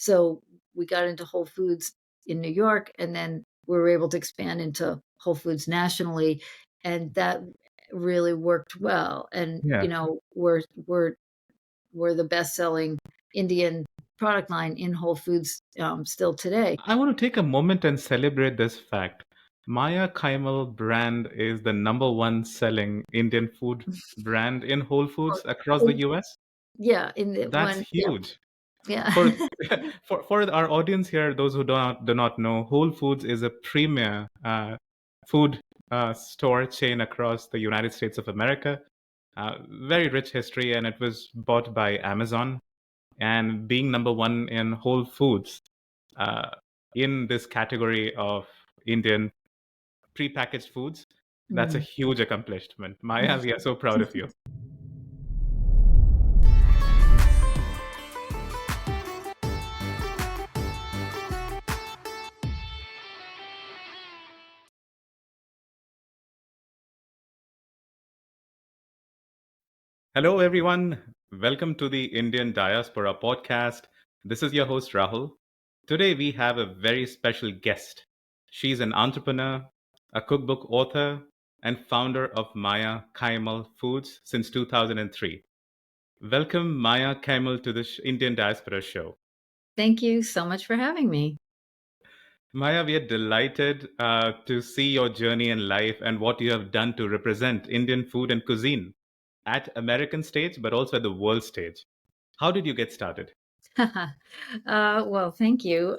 So we got into Whole Foods in New York, and then we were able to expand into Whole Foods nationally, and that really worked well. And Yeah. we're the best-selling Indian product line in Whole Foods still today. I want to take a moment and celebrate this fact. Maya Kaimal brand is the number one selling Indian food brand in Whole Foods across the US. Yeah, in the That's one, yeah, huge. yeah. For for our audience here, those who do not know, Whole Foods is a premier food store chain across the United States of America. Very rich history, and it was bought by Amazon. And being number one in Whole Foods uh, in this category of Indian prepackaged foods, that's a Mm. huge accomplishment. Maya, we are so proud of you. Hello, everyone. Welcome to the Indian Diaspora Podcast. This is your host, Rahul. Today, we have a very special guest. She's an entrepreneur, a cookbook author, and founder of Maya Kaimal Foods since 2003. Welcome, Maya Kaimal, to the Indian Diaspora Show. Thank you so much for having me. Maya, we are delighted to see your journey in life and what you have done to represent Indian food and cuisine at American stage, but also at the world stage. How did you get started? Well, thank you.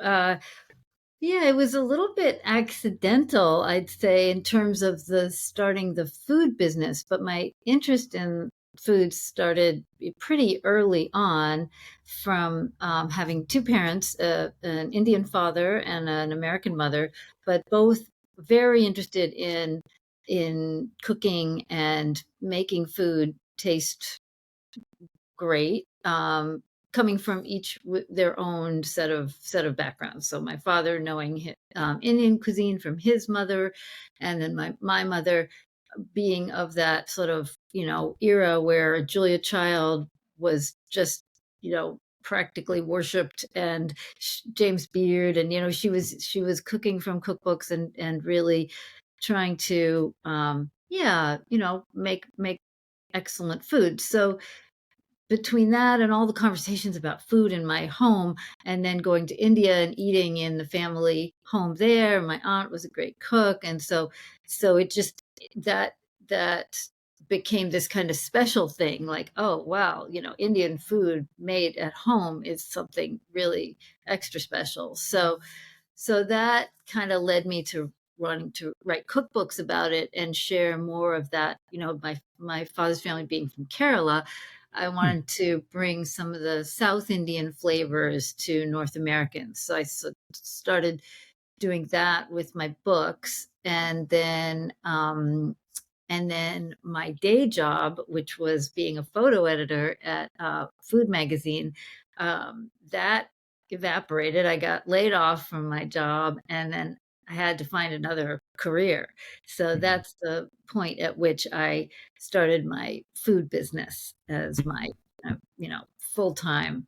Yeah, it was a little bit accidental, I'd say, in terms of the starting the food business, but my interest in food started pretty early on from having two parents, an Indian father and an American mother, but both very interested in cooking and making food taste great, coming from each their own set of backgrounds. So my father knowing Indian cuisine from his mother, and then my mother being of that sort of era where Julia Child was just practically worshipped, and James Beard, and she was cooking from cookbooks and really trying to make excellent food. So between that and all the conversations about food in my home, and then going to India and eating in the family home there, my aunt was a great cook, and so it just that became this kind of special thing, like, oh wow, Indian food made at home is something really extra special. So that kind of led me to wanting to write cookbooks about it and share more of that. My father's family being from Kerala, I Hmm. wanted to bring some of the South Indian flavors to North Americans. So I started doing that with my books, and then my day job, which was being a photo editor at a food magazine, that evaporated. I got laid off from my job, and then I had to find another career. So Mhm. that's the point at which I started my food business as my, full-time,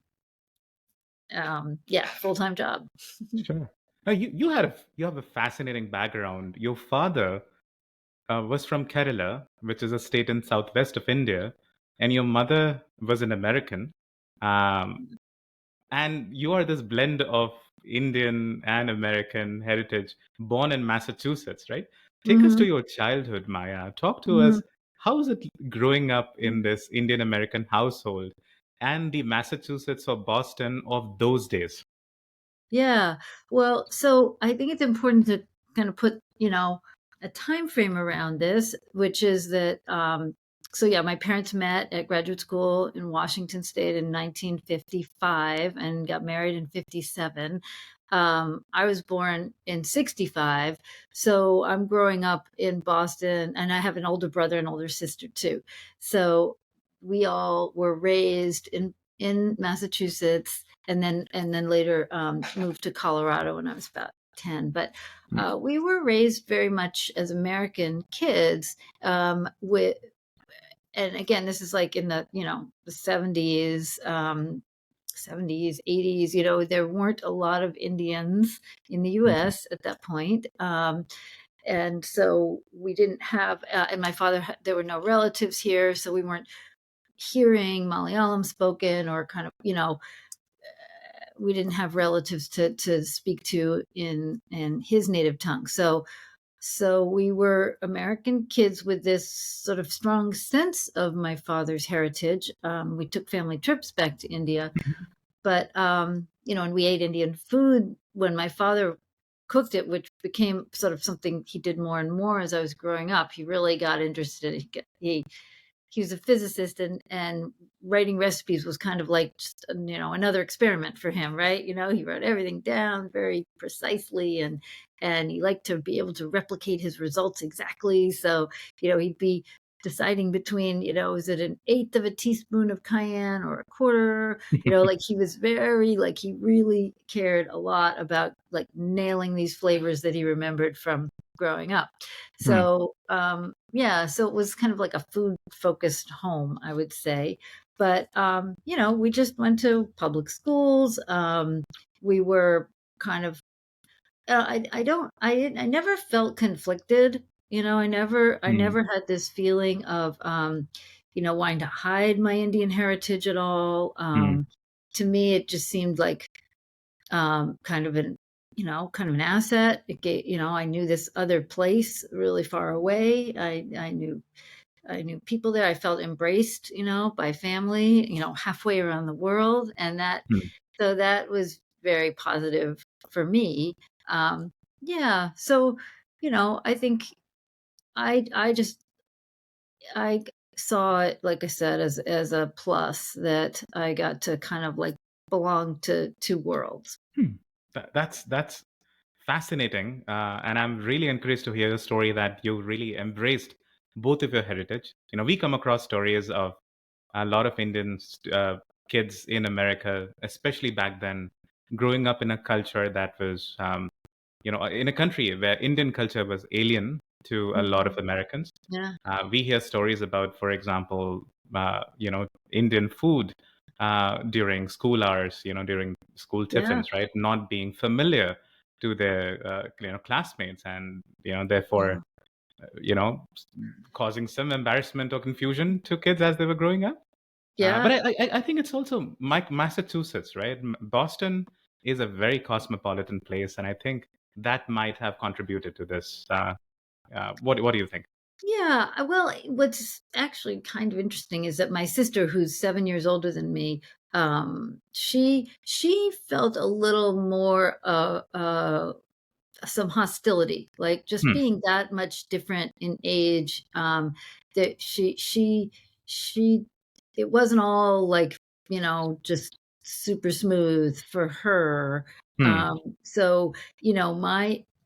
full-time job. Sure. Now, you have a fascinating background. Your father was from Kerala, which is a state in southwest of India, and your mother was an American. Um, and you are this blend of Indian and American heritage, born in Massachusetts, right? Take us to Mhm, your childhood, Maya. Talk to us. mhm. How was it growing up in this Indian American household and the Massachusetts or Boston of those days? Yeah. Well, so I think it's important to kind of put, a time frame around this, which is that so yeah, my parents met at graduate school in Washington State in 1955 and got married in 57. I was born in 65, so I'm growing up in Boston, and I have an older brother and older sister too. So we all were raised in Massachusetts, and then later moved to Colorado when I was about 10. But we were raised very much as American kids. And again, this is like in the 70s. 70s, 80s, there weren't a lot of Indians in the Mhm. US at that point. And so we didn't have, and my father, there were no relatives here. So we weren't hearing Malayalam spoken, or kind of, we didn't have relatives to speak to in his native tongue. So we were American kids with this sort of strong sense of my father's heritage. We took family trips back to India, but and we ate Indian food when my father cooked it, which became sort of something he did more and more as I was growing up. He really got interested. He was a physicist, and writing recipes was kind of like just, another experiment for him, right? He wrote everything down very precisely, and he liked to be able to replicate his results exactly. So, he'd be deciding between, is it an eighth of a teaspoon of cayenne or a quarter? Like he was very, like he really cared a lot about like nailing these flavors that he remembered from growing up. Hmm. So, yeah, so it was kind of like a food focused home, I would say. But, we just went to public schools. We were kind of, I never felt conflicted. I Hmm. never had this feeling of, wanting to hide my Indian heritage at all. Hmm. To me, it just seemed like, kind of kind of an asset. It gave, I knew this other place really far away. I knew people there. I felt embraced, by family, halfway around the world, and Hmm. that was very positive for me. Um, yeah, so I think I just I saw it, like I said, as a plus that I got to kind of like belong to two worlds. Hmm. That's fascinating, and I'm really encouraged to hear the story that you really embraced both of your heritage. We come across stories of a lot of Indian kids in America, especially back then, growing up in a culture that was, in a country where Indian culture was alien to a lot of Mhm. Americans. Yeah, We hear stories about, for example, Indian food during school hours, during school yeah, tiffins, right? Not being familiar to their, classmates, and yeah, therefore, you know, causing some embarrassment or confusion to kids as they were growing up. But yeah. I think it's also Massachusetts, right? Boston is a very cosmopolitan place, and I think that might have contributed to this. What do you think? Yeah, well, what's actually kind of interesting is that my sister, who's 7 years older than me, she felt a little more, some hostility, like just Hmm. being that much different in age. That she it wasn't all like, just super smooth for her. Hmm. So,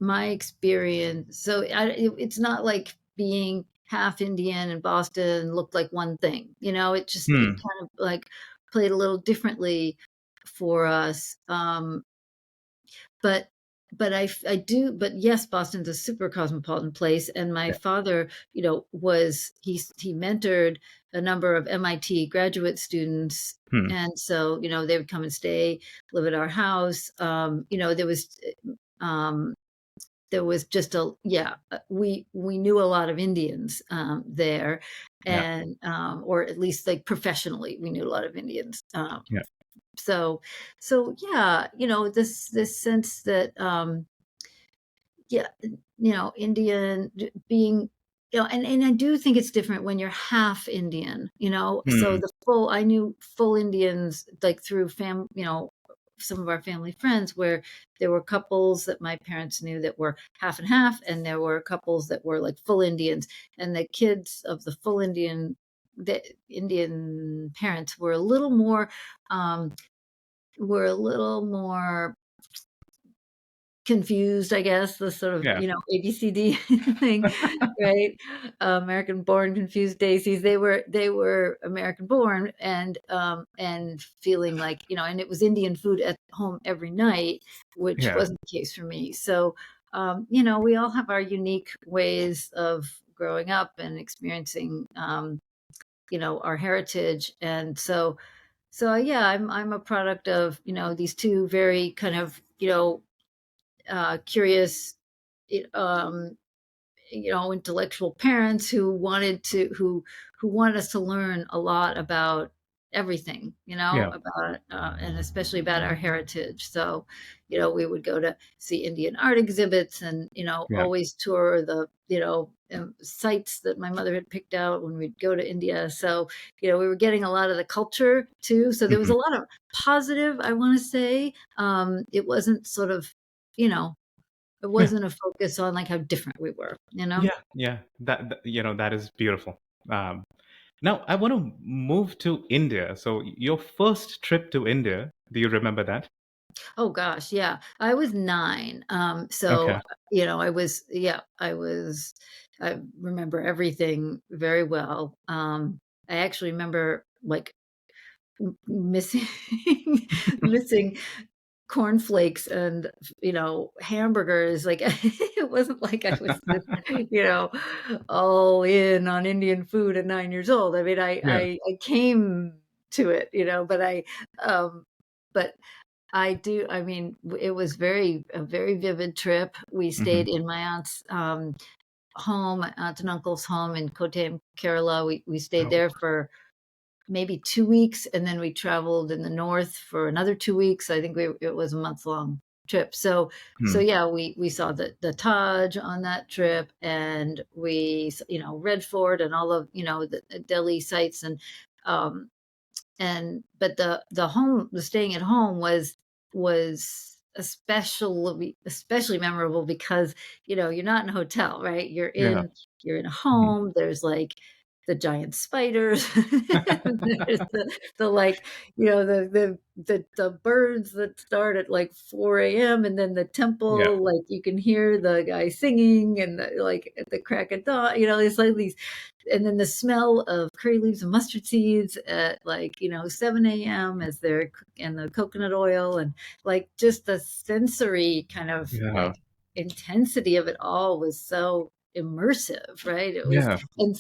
my experience, so it's not like being half Indian in Boston looked like one thing. It Hmm. kind of like played a little differently for us. But I do, but yes, Boston's a super cosmopolitan place, and my Yeah. father, he mentored a number of MIT graduate students, Hmm. and so, they would come and stay, live at our house. Um, there was just a yeah, we knew a lot of Indians, there, Yeah. and, or at least, like, professionally, we knew a lot of Indians. Yeah. So yeah, this sense that, yeah, Indian being, and I do think it's different when you're half Indian, so Hmm. I knew full Indians like through some of our family friends, where there were couples that my parents knew that were half and half, and there were couples that were like full Indians, and the kids of the Indian parents um, were a little more confused, I guess, the sort of, Yeah. ABCD thing, right? American born, confused daisies. They were American born, and feeling like, and it was Indian food at home every night, which Yeah. wasn't the case for me. So, we all have our unique ways of growing up and experiencing, our heritage. And so, So yeah, I'm a product of, these two very kind of, curious, um, intellectual parents who wanted us to learn a lot about everything, Yeah, about and especially about our heritage. So, we would go to see Indian art exhibits and, yeah. always tour the, sites that my mother had picked out when we'd go to India. So, we were getting a lot of the culture too. So there was Hmm. a lot of positive, I want to say. It wasn't sort of, you know, it Yeah, wasn't a focus on, like, how different we were, you know? yeah, yeah. That is beautiful. Um, Now I want to move to India. So your first trip to India, do you remember that? Oh gosh, yeah. I was 9. Okay. I remember everything very well. I actually remember, like, missing missing cornflakes and, hamburgers. Like, it wasn't like I was just, you know, all in on Indian food at 9 years old. I mean, Yeah. I came to it, um, but I mean, it was a very vivid trip. We Hmm. stayed in my aunt's, home, my aunt and uncle's home in Kottayam, Kerala. We stayed Oh. there for maybe 2 weeks, and then we traveled in the north for another 2 weeks. I think it was a month-long trip. So Hmm. yeah, we saw the Taj on that trip, and Red Fort and all of, the Delhi sites, um but the staying at home was especially memorable because, you're not in a hotel, right? Yeah. You're in a Hmm. home. There's, like, the giant spiders. There's the like, the birds that start at, like, 4 a.m., and then the Yeah. temple, like, you can hear the guy singing, and like, at the crack of dawn, it's like these, and then the smell of curry leaves and mustard seeds at, like, 7 a.m. as they're and the coconut oil, and, like, just the sensory kind of, Yeah. like, intensity of it all was so immersive, right? It was, Yeah. and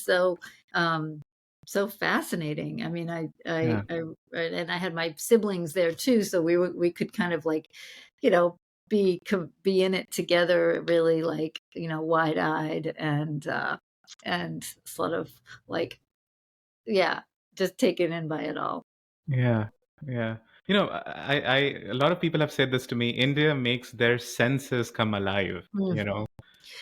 um so fascinating. I mean, Yeah. and I had my siblings there too, so we could kind of, like, you know be in it together, really, like, wide-eyed, and sort of, like, yeah, just taken in by it all. Yeah. Yeah. A lot of people have said this to me. India makes their senses come alive. Mm.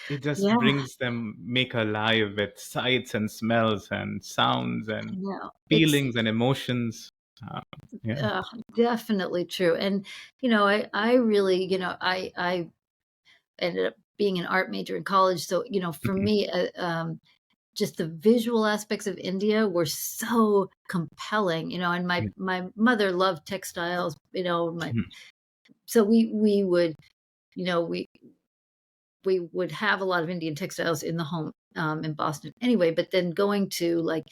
It just Yeah, brings them make alive with sights and smells and sounds I and know. It's feelings and emotions. Um, yeah. uh, definitely true. And, I really, I ended up being an art major in college. So, for Mhm. me, just the visual aspects of India were so compelling, and my Yeah. my mother loved textiles, my Mhm. so we would, you know, we would have a lot of Indian textiles in the home, in Boston anyway, but then going to, like,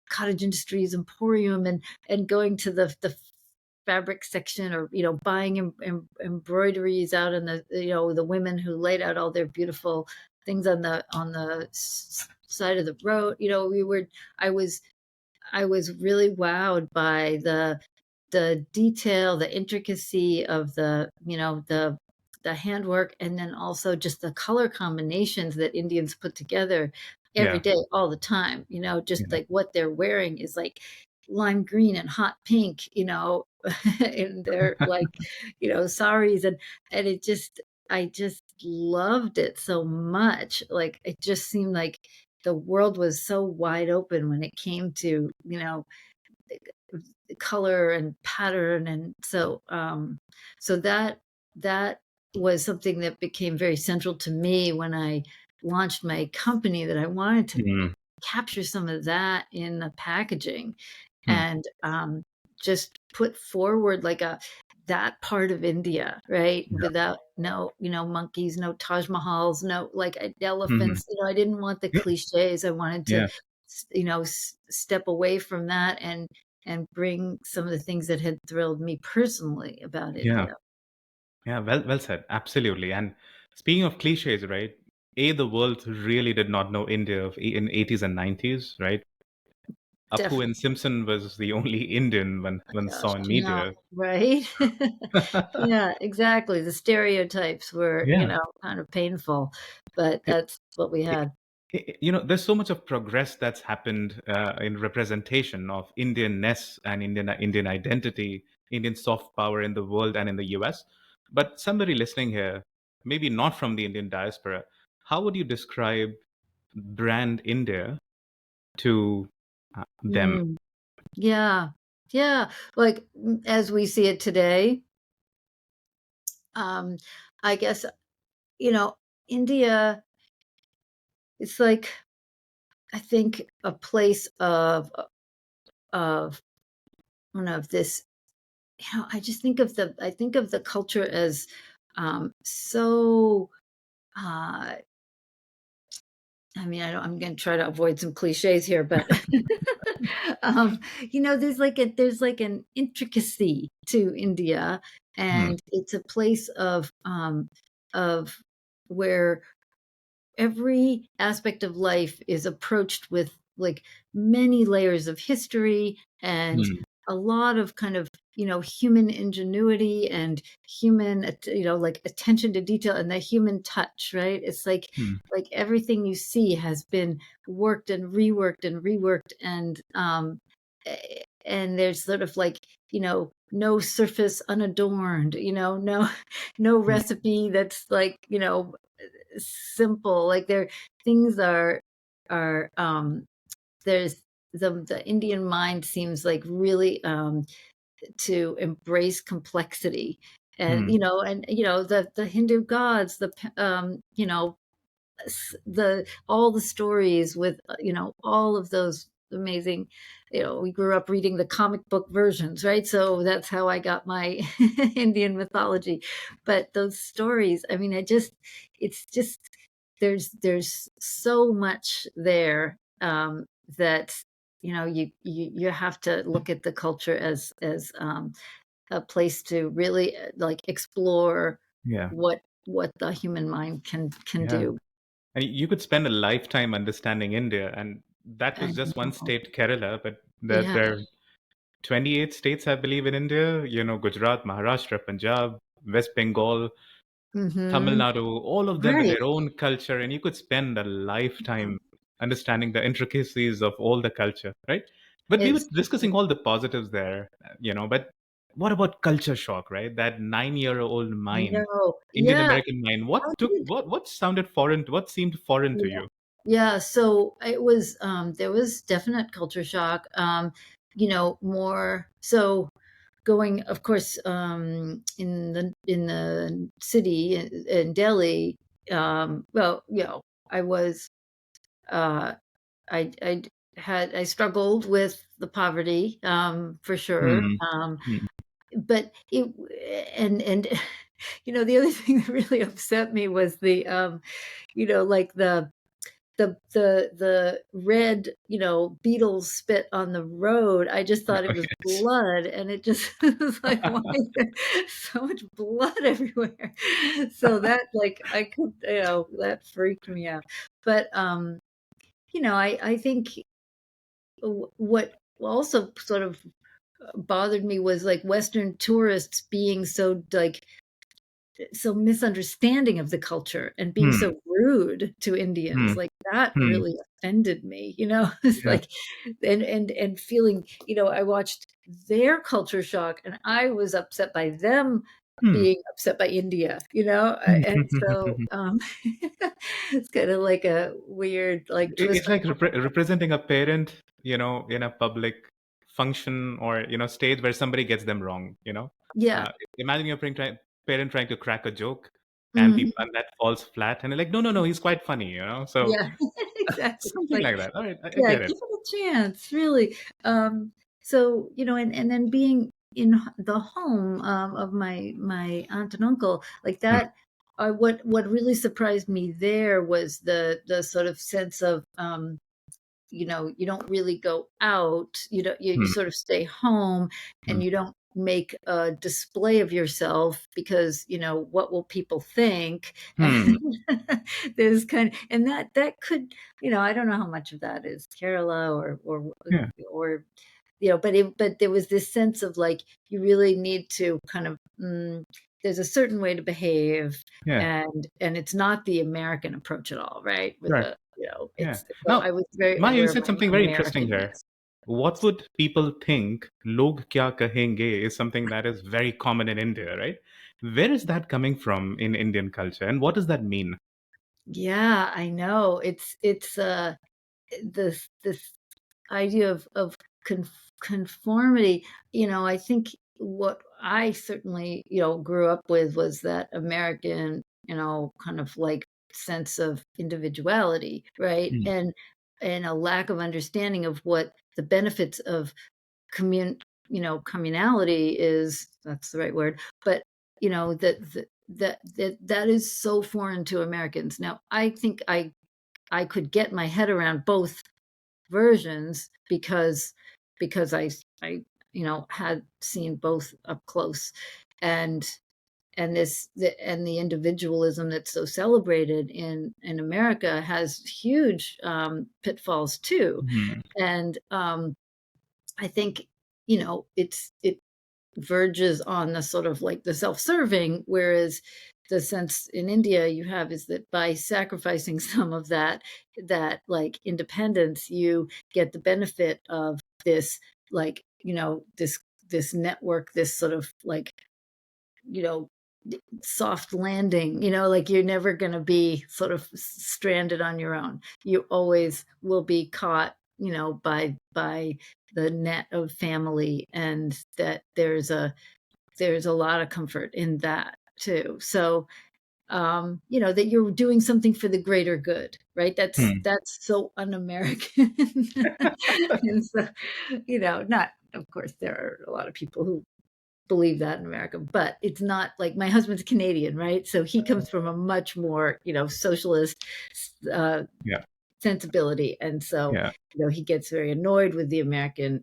Cottage Industries Emporium, and going to the fabric section, or, buying embroideries out in the women who laid out all their beautiful things on the side of the road. I was I was really wowed by the detail, the intricacy of the handwork, and then also just the color combinations that Indians put together every Yeah. day, all the time. Just Yeah. like what they're wearing is like lime green and hot pink, in their, like, saris, and I just loved it so much. Like, it just seemed like the world was so wide open when it came to, color and pattern. And so that was something that became very central to me when I launched my company, that I wanted to Mm. capture some of that in the packaging, Mm. and just put forward, like, a that part of India, right? Yeah. Without no, monkeys, no Taj Mahals, no, like, Mhm. elephants. I didn't want the Yeah. cliches. I wanted to, Yeah. step away from that, and bring some of the things that had thrilled me personally about Yeah. India. Yeah. Well said. Absolutely. And speaking of cliches, right? The world really did not know India in 80s and 90s, right? Apu definitely. and Simpson was the only Indian one Gosh, saw in no, media. right? Yeah, exactly. The stereotypes were, Yeah. kind of painful, but It, that's what we it, had. there's so much of progress that's happened in representation of Indianness and Indian identity, Indian soft power in the world and in the US. But somebody listening here, maybe not from the Indian diaspora, how would you describe brand India to them? Mm, yeah. Yeah. Like as we see it today, um, I guess, you know, India, it's like, I think a place of, this, I just think of the culture as, so, uh, I mean, I'm gonna try to avoid some cliches here, but, there's like an intricacy to India, Hmm, and it's a place of where every aspect of life is approached with like many layers of history and hmm, a lot of kind of human ingenuity and human like attention to detail and the human touch, right? It's hmm, like everything you see has been worked and reworked and reworked, and there's sort of like no surface unadorned, no no hmm, recipe that's like simple. Like there things are there's the Indian mind seems like really to embrace complexity, and hmm, the Hindu gods, the all the stories with all of those amazing, we grew up reading the comic book versions, right? So that's how I got my Indian mythology. But those stories, I mean, it's just there's so much there, that you have to look at the culture as a place to really like explore yeah, what the human mind can yeah. do. And you could spend a lifetime understanding India, and that I was just one know. state, Kerala, but Yeah. there are 28 states, I believe, in India. Gujarat, Maharashtra, Punjab, West Bengal, Tamil Mhm. Nadu, all of them with Right. their own culture, and you could spend a lifetime understanding the intricacies of all the culture, right? But we were It's discussing all the positives there, but what about culture shock, right? That 9-year-old I mind, know. Indian Yeah. American mind, How did what sounded foreign, what seemed foreign to Yeah. you? Yeah, so it was there was definite culture shock. More so going, of course, in the city in Delhi, well, I was uh I I struggled with the poverty, for sure. Hmm. Hmm. But it and the other thing that really upset me was like the red, beetles spit on the road. I just thought it was Yes. blood, and it just was like, why is there so much blood everywhere? So that, like, I could, that freaked me out. But I think what also sort of bothered me was like Western tourists being so misunderstanding of the culture and being Hmm. so rude to Hmm. Indians. Like that Hmm. really offended me, It's Yeah. like, and feeling, I watched their culture shock and I was upset by them Hmm. being upset by India, and so it's kind of like a weird like It's twist. like representing a parent, in a public function or stage where somebody gets them wrong. Yeah. Uh, Imagine your parent trying to crack a joke, and Mhm. people and that falls flat, and they're like, no, no, no, he's quite funny. So Yeah, exactly. It's something like, like that. All right, I yeah, get give it. it a chance, really. So, and then being in the home of my aunt and uncle, like Hmm. that, what really surprised me there was the sort of sense of, you don't really go out, you don't, you Hmm. sort of stay home, and Hmm. you don't make a display of yourself because, what will people think? Hmm. There's and that could, I don't know how much of that is Kerala Yeah. or but there was this sense of like you really need to kind of there's a certain way to behave, Yeah. and it's not the American approach at all, right? With Right. the Yeah. it's so I Now, was very Maya, you aware of said my something very interesting here. Americanness. What would people think? Log kya kahenge is something that is very common in India, right? Where is that coming from in Indian culture, and what does that mean? Yeah, I know. It's this idea of conformity. I think what I certainly, grew up with was that American, kind of like sense of individuality, right? Hmm. And a lack of understanding of what the benefits of commun communality is. That's the right word. But that is so foreign to Americans. Now, I think I could get my head around both versions because I had seen both up close, and and the individualism that's so celebrated in America has huge pitfalls too, Hmm. and I think it verges on the sort of like the self-serving, whereas the sense in India you have is that by sacrificing some of that like independence, you get the benefit of this, like, this network, this sort of like, you know, soft landing, like you're never going to be sort of stranded on your own. You always will be caught, by the net of family, and that there's a lot of comfort in that too. So, that you're doing something for the greater good, right? Hmm. That's so un-American. And so, not, of course, there are a lot of people who believe that in America, but it's not like my husband's Canadian, right? So he comes from a much more, socialist uh, Yeah. sensibility. And so, Yeah. he gets very annoyed with the American,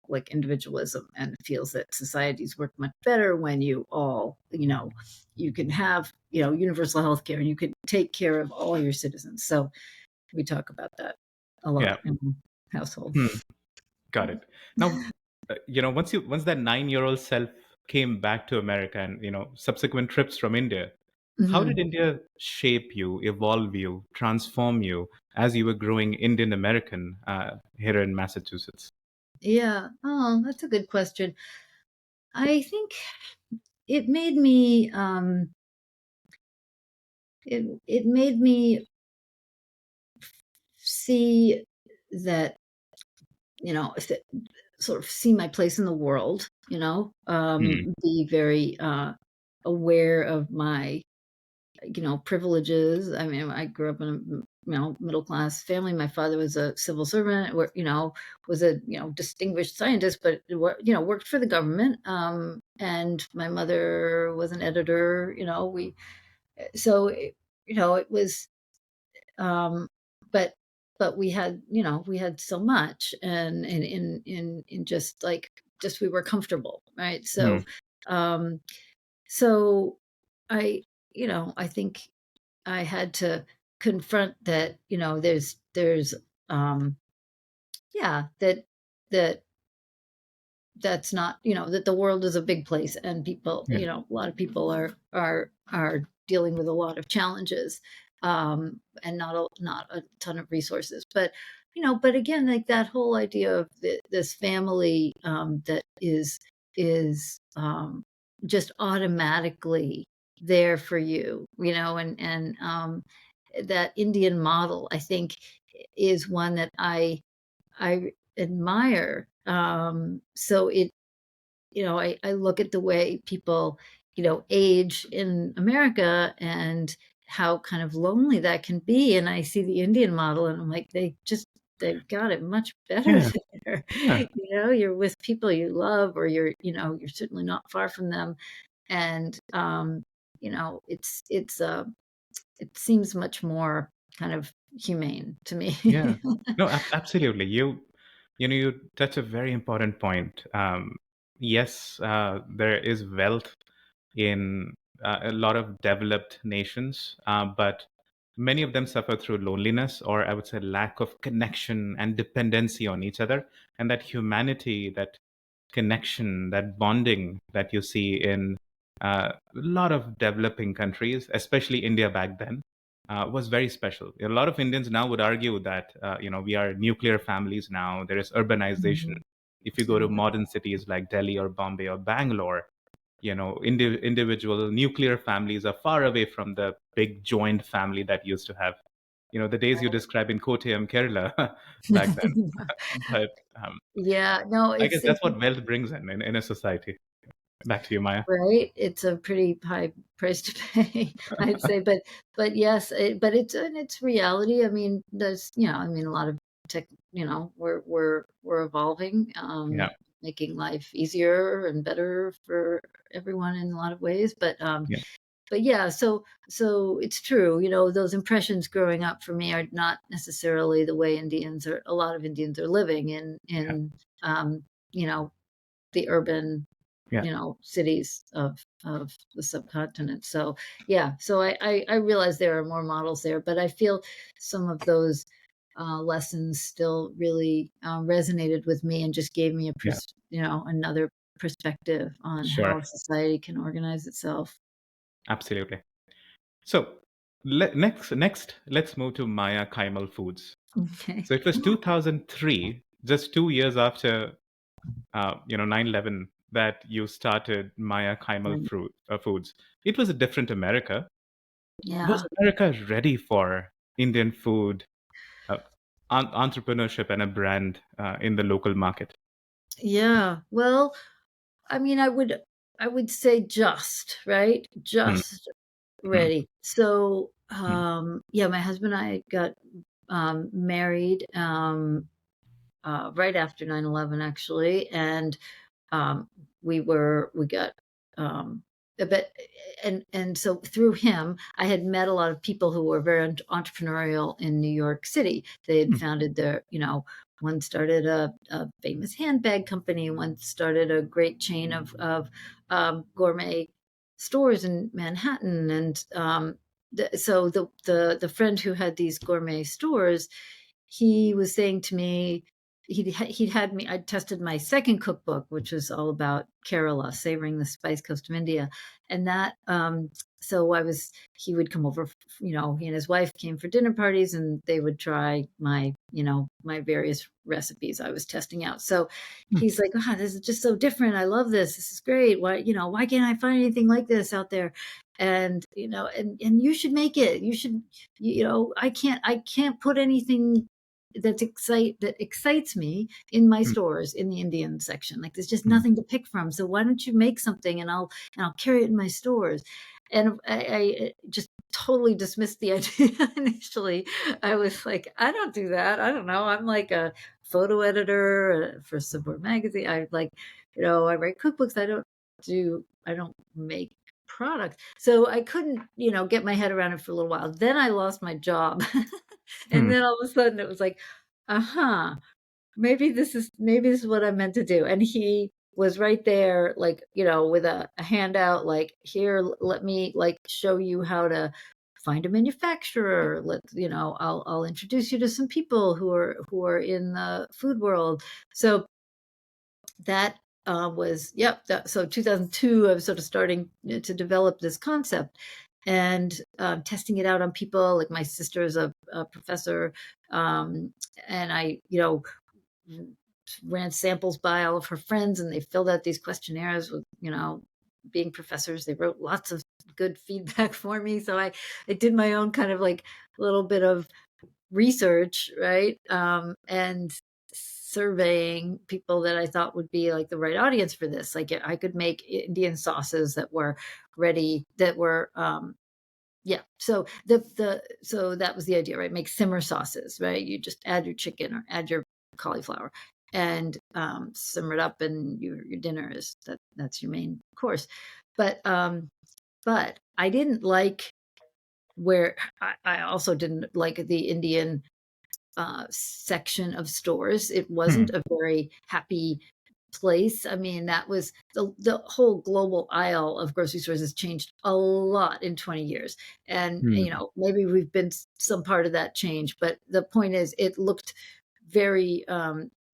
like individualism, and feels that societies work much better when you all, you can have, universal health care and you can take care of all your citizens. So we talk about that a lot Yeah. in the household. Hmm. Got it. Now, once that 9-year-old self came back to America, and subsequent trips from India, how did Mhm. India shape you, evolve you, transform you as you were growing Indian American here in Massachusetts? Yeah. Oh, that's a good question. I think it made me it made me see that, if it, sort of see my place in the world, Hmm. be very aware of my, privileges. I mean, I grew up in a middle class family. My father was a civil servant, or was a distinguished scientist, but worked for the government. And my mother was an editor. We so it was, um, but we had so much, and in just like, just we were comfortable, right? Hmm. Um, so I I think I had to confront that, there's yeah, that that's not, that the world is a big place, and people, Yeah. a lot of people are dealing with a lot of challenges, and not a ton of resources. But but again, like that whole idea of this family, that is just automatically there for you, and that Indian model, I think, is one that I admire. So I look at the way people, age in America, and how kind of lonely that can be. And I see the Indian model, and I'm like, they've got it much better Yeah. there. Yeah. You're with people you love, or you're certainly not far from them. And, it seems much more kind of humane to me. Yeah. No, absolutely. You touch a very important point. yes, there is wealth in a lot of developed nations, but many of them suffer through loneliness, or I would say lack of connection and dependency on each other. And that humanity, that connection, that bonding that you see in a lot of developing countries, especially India back then, was very special. A lot of Indians now would argue that we are nuclear families now. There is urbanization. Mhm. If you go to Yeah. modern cities like Delhi or Bombay or Bangalore, individual nuclear families are far away from the big joint family that used to have, the days you describe in Kottayam, Kerala, back then. But Yeah, no, I guess it's that's what wealth brings in a society. Back to you, Maya. right. It's a pretty high price to pay, I'd say, but yes, but it's reality. I mean, I mean, a lot of tech, we're evolving, Yeah, making life easier and better for everyone in a lot of ways. yeah, But yeah, so it's true. Those impressions growing up for me are not necessarily the way a lot of Indians are living yeah, in um, you know, the urban, yeah, cities of the subcontinent. So yeah, so I realize there are more models there, but I feel some of those lessons still really resonated with me and just gave me yeah. another perspective on Sure, how society can organize itself. absolutely. So next, let's move to Maya Kaimal Foods. Okay. So it was 2003, just 2 years after 9/11, that you started Maya Kaimal Right. Foods. It was a different America. Was Yeah. America ready for Indian food, uh, entrepreneurship, and a brand in the local market? Yeah. Well, I mean, I would say just, right? Hmm, Just hmm, ready. So, hmm, yeah, my husband and I got married right after 9/11, actually, and um, we got um, a bit, and so through him, I had met a lot of people who were very entrepreneurial in New York City. They had hmm, founded one started a famous handbag company, one started a great chain of gourmet stores in Manhattan, and so the friend who had these gourmet stores, he was saying to me, he'd had me. I tested my second cookbook, which was all about Kerala, savoring the spice coast of India, and that. So he would come over. He and his wife came for dinner parties, and they would try my various recipes I was testing out. So hmm, he's like, "Wow, this is just so different. I love this. This is great. Why can't I find anything like this out there?" And you should make it. You should, I can't put anything that excites me in my hmm, stores in the Indian section. Like there's just hmm, nothing to pick from. So why don't you make something and I'll carry it in my stores. And I just totally dismissed the idea initially. I was like, I don't do that. I don't know. I'm like a photo editor for Subword magazine. I write cookbooks. I don't make products. So I couldn't, get my head around it for a little while. Then I lost my job. And hmm, then all of a sudden it was like, uh-huh, maybe this is what I'm meant to do. And he was right there, like, with a handout, like, here, let me like show you how to find a manufacturer. I'll introduce you to some people who are in the food world. So that was, yep. So 2002, I was sort of starting to develop this concept and testing it out on people. Like my sister is a professor, and I, ran samples by all of her friends, and they filled out these questionnaires with, being professors. They wrote lots of good feedback for me. So I did my own kind of like little bit of research, right? And surveying people that I thought would be like the right audience for this. Like I could make Indian sauces that were ready, that were yeah. So that was the idea, right? Make simmer sauces, right? You just add your chicken or add your cauliflower and simmer it up, and your dinner that's your main course. But I didn't like where I also didn't like the Indian section of stores. It hmm, wasn't a very happy place. I mean, that was the whole global aisle of grocery stores has changed a lot in 20 years. And, Mm. maybe we've been some part of that change, but the point is it looked very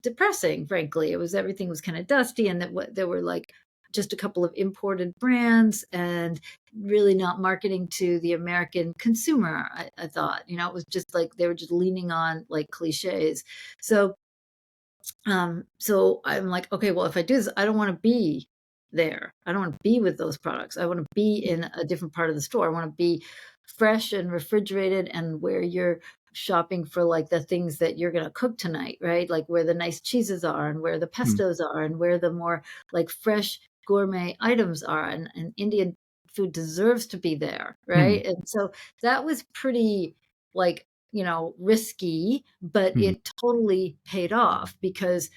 depressing, frankly. Everything was kind of dusty, and there were like just a couple of imported brands and really not marketing to the American consumer. I thought, it was just like they were just leaning on like cliches. So so I'm like, okay, well, if I do this, I don't want to be there. I don't want to be with those products. I want to be in a different part of the store. I want to be fresh and refrigerated and where you're shopping for like the things that you're going to cook tonight, right? Like where the nice cheeses are and where the Mm. pestos are and where the more like fresh gourmet items are. And Indian food deserves to be there, Mm. right? And so that was pretty like risky, but Mm. it totally paid off because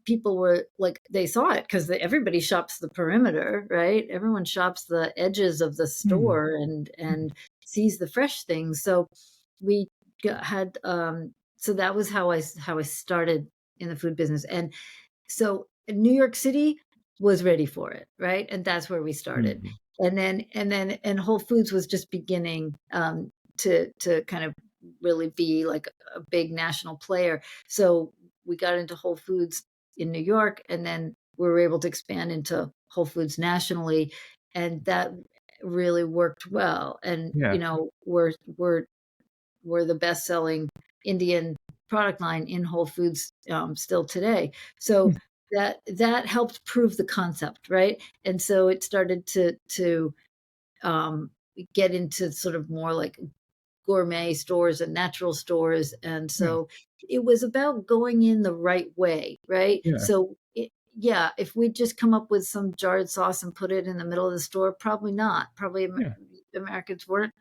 people were like, they saw it because everybody shops the perimeter, right? Everyone shops the edges of the Mm. store and sees the fresh things. So we had, so that was how I started in the food business. And so New York City was ready for it, right? And that's where we started. Mm. And Whole Foods was just beginning to kind of really be like a big national player. So we got into Whole Foods in New York, and then we were able to expand into Whole Foods nationally, and that really worked well. And Yeah. we're the best selling Indian product line in Whole Foods still today. So Mm. that helped prove the concept, right? And so it started to um, get into sort of more like gourmet stores and natural stores. And Yeah. so it was about going in the right way, right? Yeah. So yeah, if we just come up with some jarred sauce and put it in the middle of the store, probably not. Probably Yeah. Americans weren't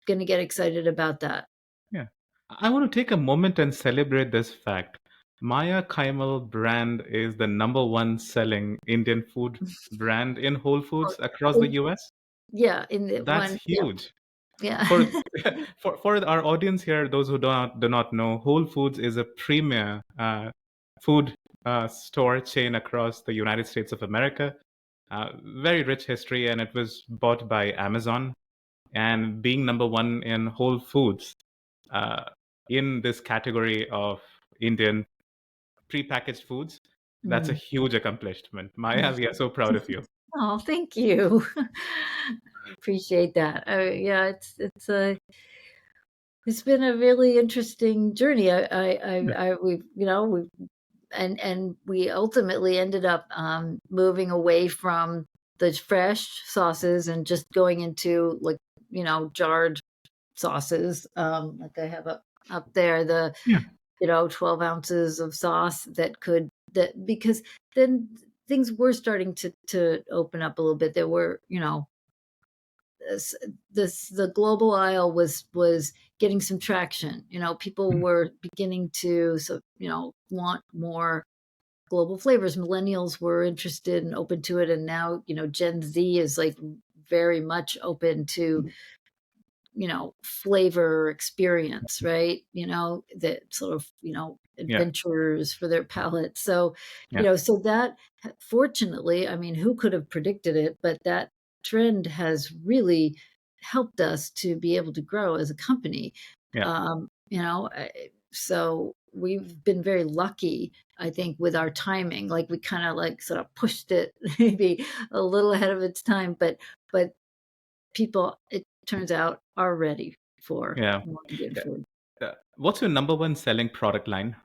going to get excited about that. Yeah. I want to take a moment and celebrate this fact. Maya Kaimal brand is the number one selling Indian food brand in Whole Oh, Foods across the in, US. yeah, in the That's one, yeah, huge. yeah. For for our audience here, those who do not know, Whole Foods is a premier food store chain across the United States of America. Very rich history, and it was bought by Amazon. And being number one in Whole Foods uh, in this category of Indian prepackaged foods, that's a Mm. huge accomplishment. Maya, we are so proud of you. Oh, thank you. Appreciate that. Yeah, it's been a really interesting journey. Yeah. We've, and we ultimately ended up moving away from the fresh sauces and just going into like, jarred sauces. Like I have up there, the, Yeah. 12 ounces of sauce that because then things were starting to open up a little bit. There were, this, the global aisle was getting some traction. People Mm. were beginning to, so, want more global flavors. Millennials were interested and open to it, and now, Gen Z is like very much open to flavor experience, right? That sort of, Yeah. adventures for their palate. So, Yeah. so that fortunately, I mean, who could have predicted it? But that trend has really helped us to be able to grow as a company. Yeah. So we've been very lucky, I think, with our timing. Like we kind of like sort of pushed it maybe a little ahead of its time, but people, it turns out, are ready for Yeah. more Indian Yeah. food. What's your number one selling product line?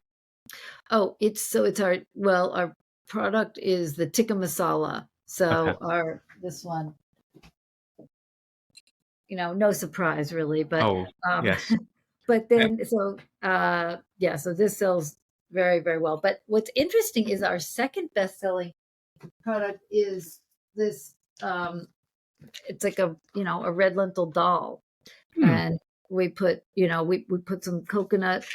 Oh, it's our product is the tikka masala. Okay. So our this one, no surprise really, Oh, um, yes. but Yeah. then yeah, so this sells very, very well. But what's interesting is our second best selling product is this. It's like a red lentil dal. Hmm. And we put we put some coconut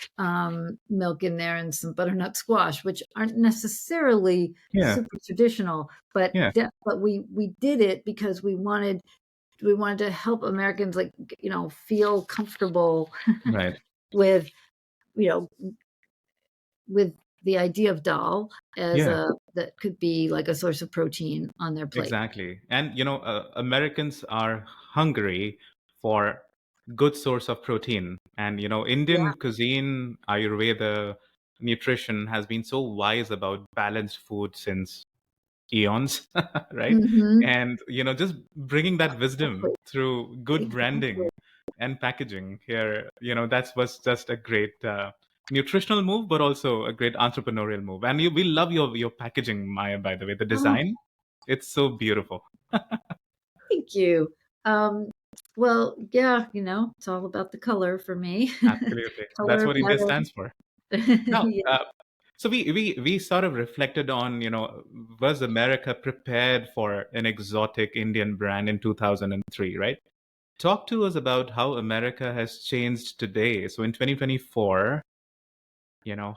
milk in there and some butternut squash, which aren't necessarily Yeah. super traditional, but Yeah. but we did it because we wanted to help Americans like feel comfortable Right. with you know with the idea of dal as Yeah, a that could be like a source of protein on their plate. exactly. And Americans are hungry for good source of protein. And Yeah. Indian cuisine, Ayurveda, nutrition has been so wise about balanced food since eons, right? Hmm. And just bringing that wisdom Exactly. through good Exactly. branding and packaging here, that was just a great nutritional move, but also a great entrepreneurial move. And we love your packaging, Maya, by the way. The Oh, design, it's so beautiful. thank you. Um, well, yeah, it's all about the color for me. Absolutely, that's Color, what India pattern. stands for. Now, Yeah. so we sort of reflected on, was America prepared for an exotic Indian brand in 2003, right? Talk to us about how America has changed today. So in 2024,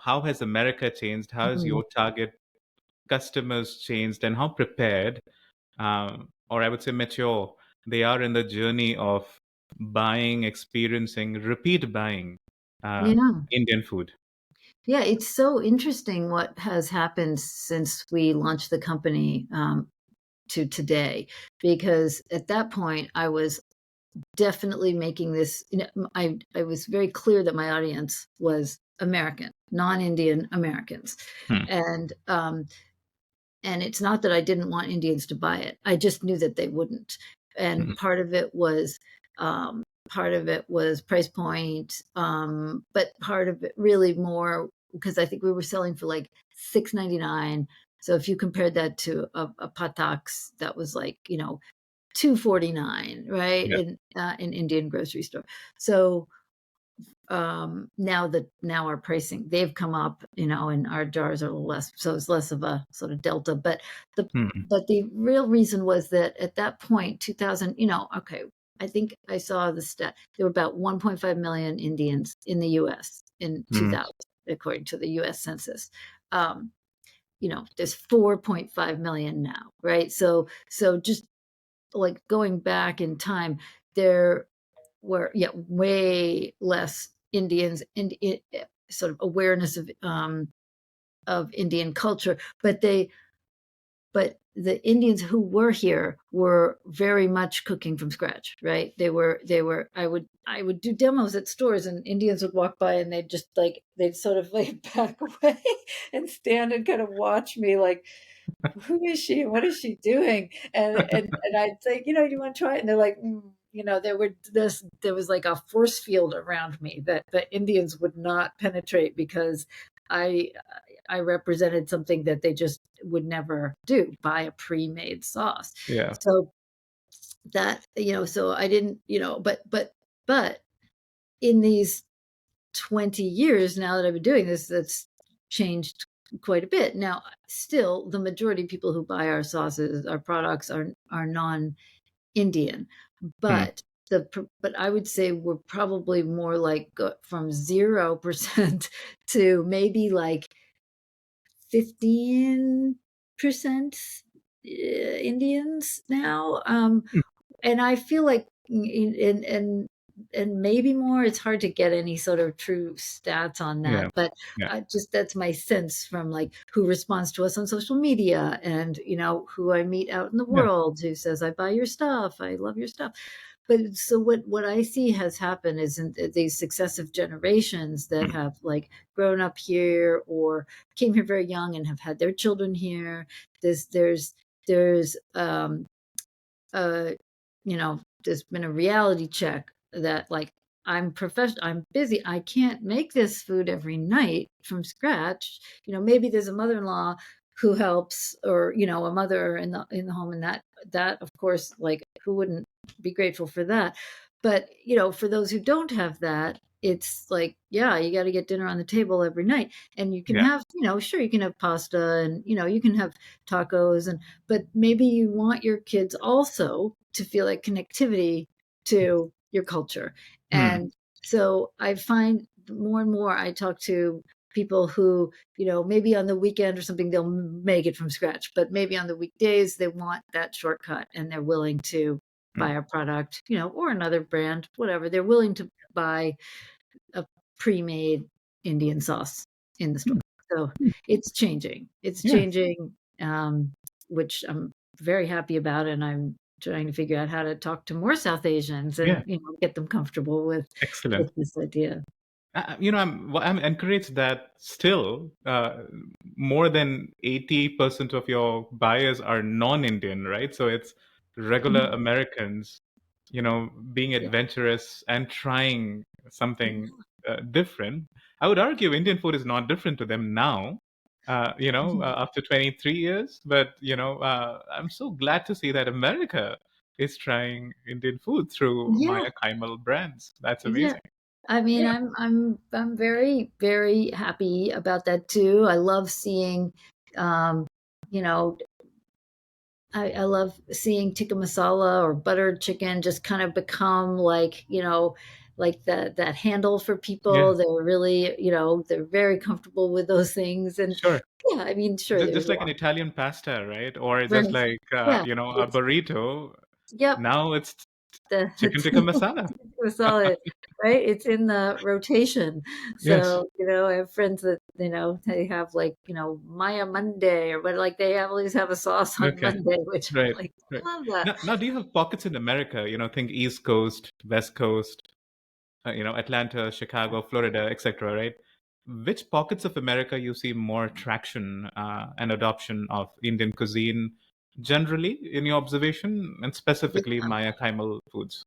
how has America changed? How has Mm. your target customers changed, and how prepared, or I would say mature, they are in the journey of buying, experiencing, repeat buying uh, Yeah. Indian food? Yeah, it's so interesting what has happened since we launched the company to today, because at that point I was definitely making this. I was very clear that my audience was American, non-Indian Americans, Hmm. and it's not that I didn't want Indians to buy it. I just knew that they wouldn't, and Hmm. um, part of it was price point, but part of it really more because I think we were selling for like $6.99. So if you compared that to a pataks, that was like $2.49, right, Yeah. in Indian grocery store. So now our pricing, they've come up, and our jars are a little less, so it's less of a sort of delta. The Hmm. but the real reason was that at that point, 2000, okay, I think I saw the stat. There were about 1.5 million Indians in the US in Hmm. 2000, according to the US Census. Um, there's 4.5 million now, right? So just like going back in time, there were, yeah, way less Indians and sort of awareness of Indian culture, but the Indians who were here were very much cooking from scratch, right? They were. I would do demos at stores, and Indians would walk by, and they'd sort of like back away and stand and kind of watch me, like, who is she? What is she doing? And I'd say, do you want to try it? And they're like, there was like a force field around me that the Indians would not penetrate because I I represented something that they just would never do, buy a pre-made sauce. Yeah. So that, so I didn't, but in these 20 years now that I've been doing this, that's changed quite a bit. Now, still, the majority of people who buy our sauces, our products are non-Indian, Hmm. but but I would say we're probably more like from 0% to maybe like 15% Indians now. Hmm. And I feel like, and maybe more. It's hard to get any sort of true stats on Yeah. that, but Yeah. just that's my sense from like who responds to us on social media, and who I meet out in the Yeah. world who says, "I buy your stuff, I love your stuff." But so what I see has happened is in these successive generations that Hmm. have like grown up here or came here very young and have had their children here. There's uh there's been a reality check that like I'm busy, I can't make this food every night from scratch. Maybe there's a mother-in-law who helps, or a mother in the home, and that of course, like, who wouldn't be grateful for that. But for those who don't have that, it's like, yeah, you got to get dinner on the table every night, and you can Yeah. have, sure, you can have pasta, and you can have tacos, and but maybe you want your kids also to feel like connectivity to your culture. Hmm. And so I find more and more I talk to people who, maybe on the weekend or something, they'll make it from scratch, but maybe on the weekdays, they want that shortcut and they're willing to Hmm. buy a product, or another brand, whatever. They're willing to buy a pre made Indian sauce in the store. So it's changing. It's Yeah, changing, which I'm very happy about, and I'm trying to figure out how to talk to more South Asians yeah, and, get them comfortable excellent. with this idea. I'm encouraged that still more than 80% of your buyers are non-Indian, right? So it's regular Mhm. Americans, being Yeah. adventurous and trying something different. I would argue Indian food is not different to them now, after 23 years. But, I'm so glad to see that America is trying Indian food through Yeah. Maya Kaimal brands. That's Yeah. amazing. I mean, Yeah. I'm very, very happy about that too. I love seeing, um, you know, I love seeing tikka masala or buttered chicken just kind of become like, like that handle for Yeah. people. They're really, they're very comfortable with those things. And Sure. yeah, I mean, sure, Just, there's just a like an lot. Italian pasta, right? Or just Right. like, Yeah. a It's, burrito. yep. Now it's The chicken tikka masala. solid, right? It's in the rotation. Yes. So, I have friends that, they have like, Maya Monday or what, like they always have a sauce on Okay. Monday, which I'm Right. like, Right. I love that. Now, do you have pockets in America? Think East Coast, West Coast, Atlanta, Chicago, Florida, etc. Right? Which pockets of America you see more traction and adoption of Indian cuisine generally, in your observation, and specifically Yeah. Maya Kaimal foods?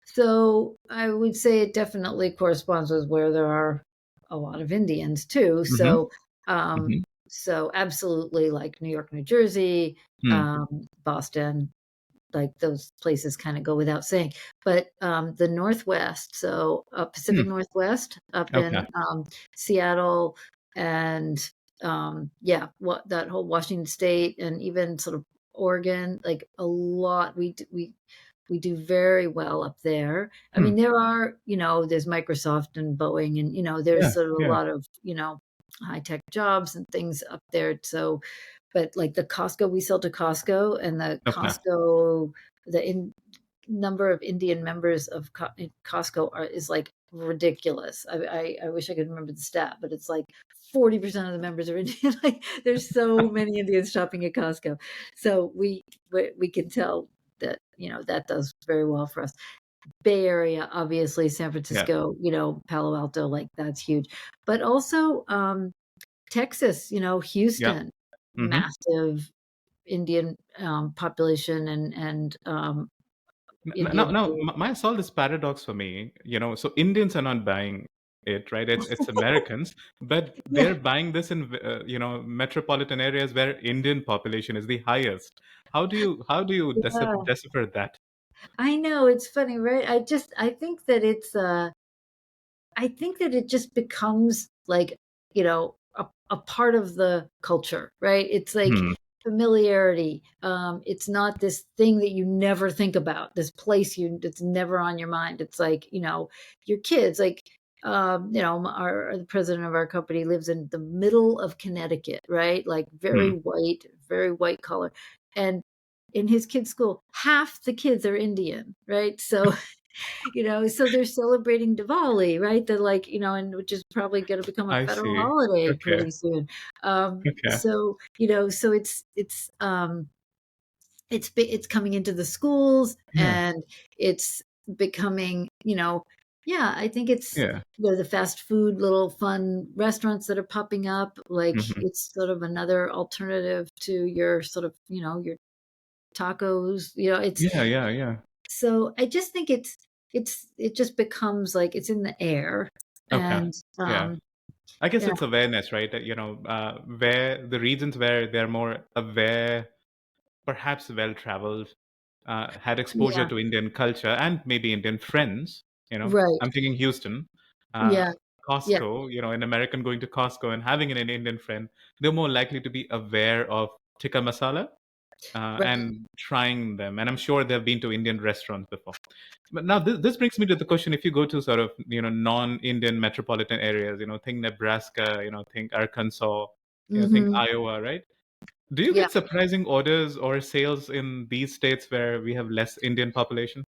So I would say it definitely corresponds with where there are a lot of Indians too. Mm-hmm. Um, Mm-hmm. so absolutely like New York, New Jersey, Hmm. Boston, like those places kind of go without saying. But the Northwest, so Pacific Hmm. Northwest, up Okay. in Seattle, and yeah, what that whole Washington State, and even sort of Oregon, like a lot. We do very well up there. I Hmm. mean, there are, there's Microsoft and Boeing, and there's Yeah. sort of a Yeah. lot of high tech jobs and things up there. So but like the Costco, we sell to Costco, and the Okay. Costco, the number of Indian members of Costco is like ridiculous. I wish I could remember the stat, but it's like 40% of the members are Indian. Like there's so many Indians shopping at Costco, so we can tell that that does very well for us. Bay Area, obviously, San Yeah. Francisco, Palo Alto, like that's huge, but also Texas, Yeah. Houston, Mm-hmm. massive Indian population and Now, Indian food. my solve this paradox for me. So Indians are not buying it, right? It's Americans, but Yeah, they're buying this in metropolitan areas where Indian population is the highest. How do you yeah. decipher that? I know it's funny, right? I think that it just becomes like, a part of the culture, right? It's like Hmm. familiarity. It's not this thing that you never think about, this place that's never on your mind. It's like, your kids, like, the president of our company lives in the middle of Connecticut, right? Like Hmm. very white collar. And in his kids' school, half the kids are Indian, right? So so they're celebrating Diwali, right? They're like, and which is probably going to become a I federal see. holiday Okay. pretty soon. Okay. So, so it's coming into the schools, Yeah. and it's becoming, yeah, I think it's, Yeah. the fast food little fun restaurants that are popping up. Like Hmm. it's sort of another alternative to your sort of, your tacos, it's Yeah. Yeah. Yeah. so I just think it just becomes like it's in the air, Okay. and Yeah. I guess yeah, it's awareness, right? Where the regions where they're more aware, perhaps well traveled, had exposure yeah, to Indian culture and maybe Indian friends. right, I'm thinking Houston, uh, yeah, yeah, Costco. An American going to Costco and having an Indian friend, they're more likely to be aware of tikka masala right, and trying them. And I'm sure they've been to Indian restaurants before. But now this brings me to the question: if you go to sort of non-Indian metropolitan areas, think Nebraska, think Arkansas, think hmm, Iowa, right? Do you yeah. get surprising orders or sales in these states where we have less Indian population?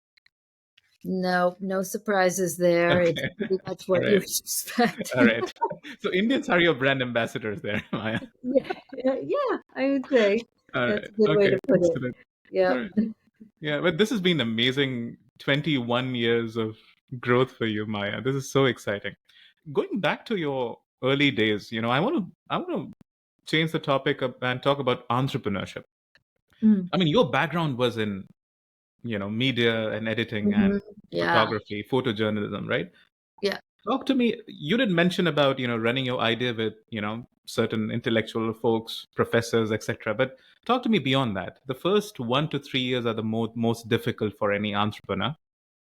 No, no surprises there. It's Okay. pretty much All what you right. would expect. All right. So Indians are your brand ambassadors there, Maya. Yeah, yeah, I would say All that's right. a good way Okay. to put it. Excellent. All Yeah. right. Yeah, but this has been amazing 21 years of growth for you, Maya. This is so exciting. Going back to your early days, I want to change the topic up and talk about entrepreneurship. Mm. I mean, your background was in, media and editing and Mhm. Yeah, photography, photojournalism, right? yeah, Talk to me. You did mention about, running your idea with, certain intellectual folks, professors, etc. But talk to me beyond that. The first 1 to 3 years are the most difficult for any entrepreneur.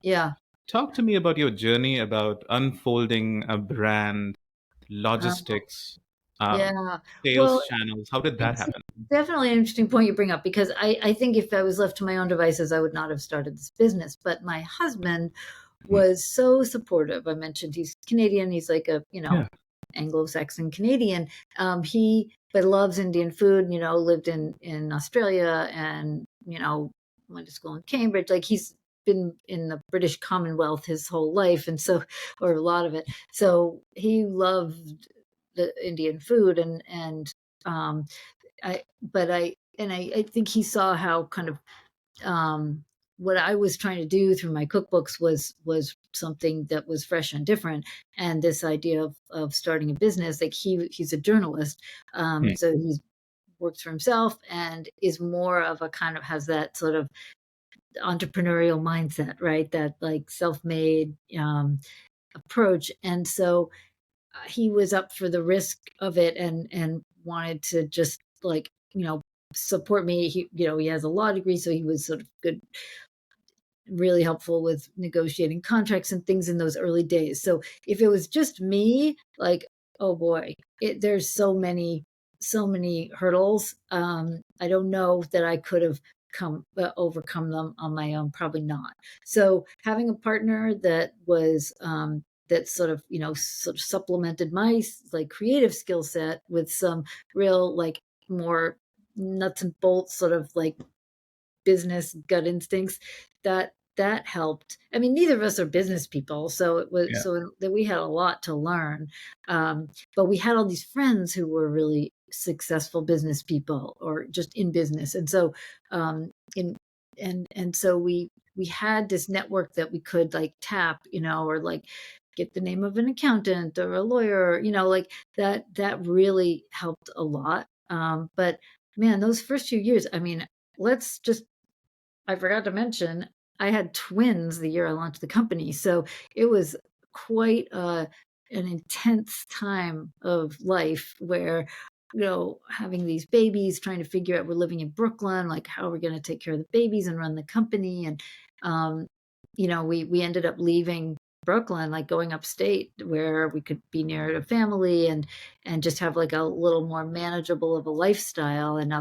yeah. Talk to me about your journey about unfolding a brand, Oh, logistics, um, yeah. sales Well, channels. How did that it's happen? definitely an interesting point you bring up because I think if I was left to my own devices, I would not have started this business. But my husband Mhm. was so supportive. I mentioned he's Canadian. He's like a, Yeah. Anglo-Saxon Canadian. He but loves Indian food, lived in Australia and, went to school in Cambridge. Like he's been in the British Commonwealth his whole life and so or a lot of it. So he loved the Indian food and um I but I think he saw how kind of um, what I was trying to do through my cookbooks was something that was fresh and different. And this idea of starting a business, like he's a journalist, Hmm. so he's works for himself and is more of a kind of has that sort of entrepreneurial mindset, right? That like self-made approach. And so he was up for the risk of it and wanted to just like support me. He has a law degree, so he was sort of good, really helpful with negotiating contracts and things in those early days. So if it was just me, like, oh boy, there's so many hurdles. I don't know that I could have overcome them on my own. Probably not. So having a partner that was that sort of sort of supplemented my like creative skill set with some real like more nuts and bolts sort of like business gut instincts, that helped. I mean, neither of us are business people, so it was Yeah. so that we had a lot to learn. But we had all these friends who were really successful business people or just in business, and so in and so we had this network that we could like tap, or like get the name of an accountant or a lawyer, like that really helped a lot. But man, those first few years, I mean, let's just I forgot to mention, I had twins the year I launched the company, so it was quite an intense time of life where, having these babies, trying to figure out we're living in Brooklyn, like how are we going to take care of the babies and run the company, and um, we ended up leaving Brooklyn, like going upstate where we could be near to family and just have like a little more manageable of a lifestyle and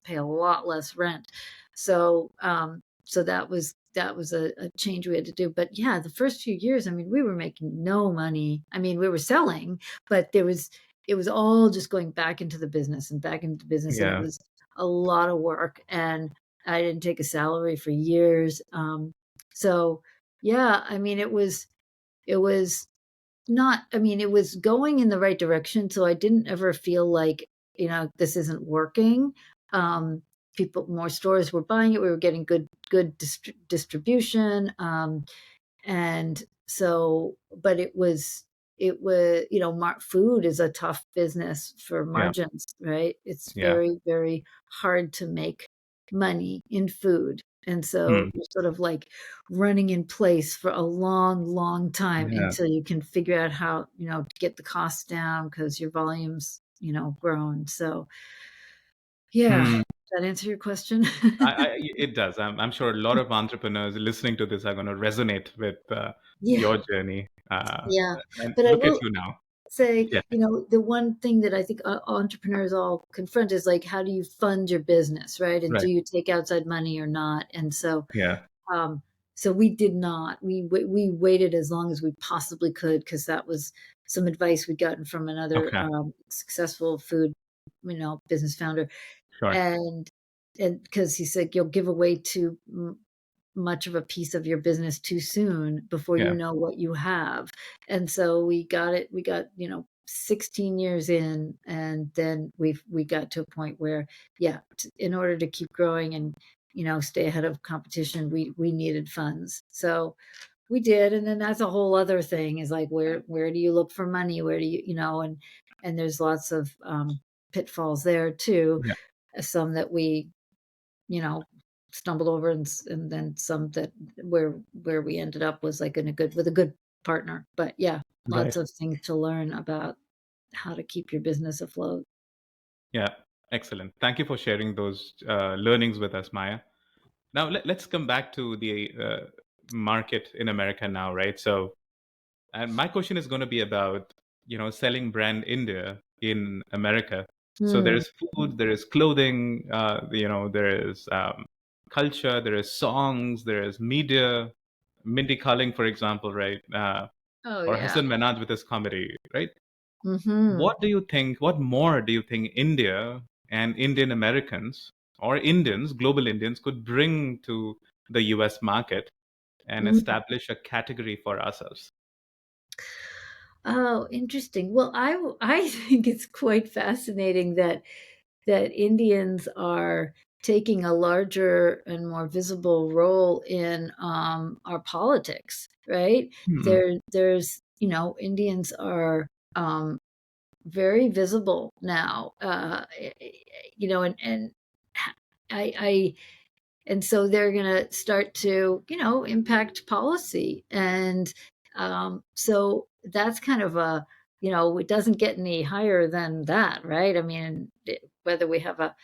pay a lot less rent. So that was a change we had to do. But yeah, the first few years, I mean, we were making no money. I mean, we were selling, but it was all just going back into the business and back into the business, and it Yeah. was a lot of work. And I didn't take a salary for years. So yeah, I mean, it was not, I mean, it was going in the right direction. So I didn't ever feel like, this isn't working. Um, more stores were buying it. We were getting good distribution. And so, but it was, food is a tough business for Yeah. margins, right? It's Yeah. very, very hard to make money in food. And so Hmm. you're sort of like running in place for a long, long time Yeah. until you can figure out how, to get the costs down because your volume's, grown. So yeah, Hmm. does that answer your question? It does. I'm sure a lot of entrepreneurs listening to this are going to resonate with Yeah, your journey. yeah. And But I look at will you now. say, Yeah. the one thing that I think entrepreneurs all confront is like, how do you fund your business, right? And do Right. you take outside money or not? And Yeah. um, so we did not. We waited as long as we possibly could because that was some advice we'd gotten from another Okay. successful food, business founder, Sure. and because he said you'll give away too much of a piece of your business too soon before you Yeah. know what you have. And so we got 16 years in, and then we got to a point where, yeah, in order to keep growing and, stay ahead of competition, we needed funds. So we did. And then that's a whole other thing, is like, where do you look for money? Where do and there's lots of pitfalls there too. Yeah. Some that we, you know, stumbled over, and then some that where we ended up was like with a good partner. But yeah, lots Right. of things to learn about how to keep your business afloat. Yeah. Excellent. Thank you for sharing those learnings with us, Maya. Now let's come back to the market in America now, right? So, and my question is going to be about selling brand India in America. So there Hmm. is food, there is clothing, there is culture, there is songs, there is media. Mindy Kaling, for example, right? Oh Or yeah. Hassan Minhaj with his comedy, right? Hmm. What do you think? What more do you think India and Indian Americans or Indians, global Indians, could bring to the US market and establish a category for ourselves? Oh, interesting. Well, I think it's quite fascinating that Indians are taking a larger and more visible role in our politics, right? Hmm. There's, Indians are um, very visible now, and I and so they're going to start to, impact policy. And so that's kind of it doesn't get any higher than that, right? I mean, whether we have a